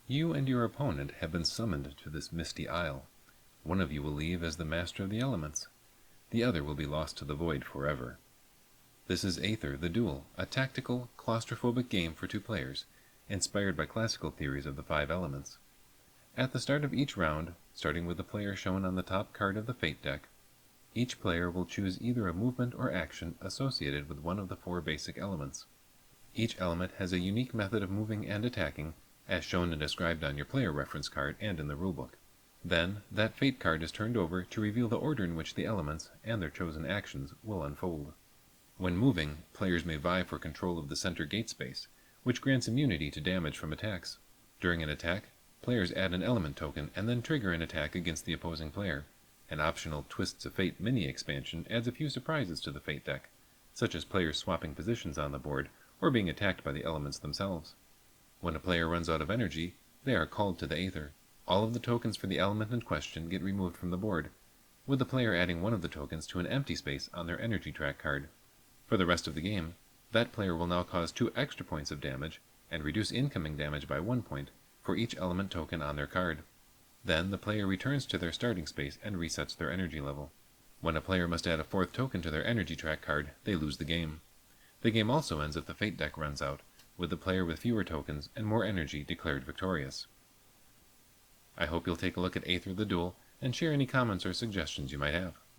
You and your opponent have been summoned to this misty isle. One of you will leave as the master of the elements. The other will be lost to the void forever. This is Aether, the Duel, a tactical, claustrophobic game for 2 players, inspired by classical theories of the 5 elements. At the start of each round, starting with the player shown on the top card of the Fate deck, each player will choose either a movement or action associated with one of the 4 basic elements. Each element has a unique method of moving and attacking, as shown and described on your player reference card and in the rulebook. Then, that Fate card is turned over to reveal the order in which the elements, and their chosen actions, will unfold. When moving, players may vie for control of the center gate space, which grants immunity to damage from attacks. During an attack, players add an element token and then trigger an attack against the opposing player. An optional Twists of Fate mini-expansion adds a few surprises to the Fate deck, such as players swapping positions on the board or being attacked by the elements themselves. When a player runs out of energy, they are called to the Aether. All of the tokens for the element in question get removed from the board, with the player adding one of the tokens to an empty space on their energy track card. For the rest of the game, that player will now cause 2 extra points of damage and reduce incoming damage by 1 point for each element token on their card. Then the player returns to their starting space and resets their energy level. When a player must add a 4th token to their energy track card, they lose the game. The game also ends if the Fate deck runs out, with the player with fewer tokens and more energy declared victorious. I hope you'll take a look at Aether the Duel and share any comments or suggestions you might have.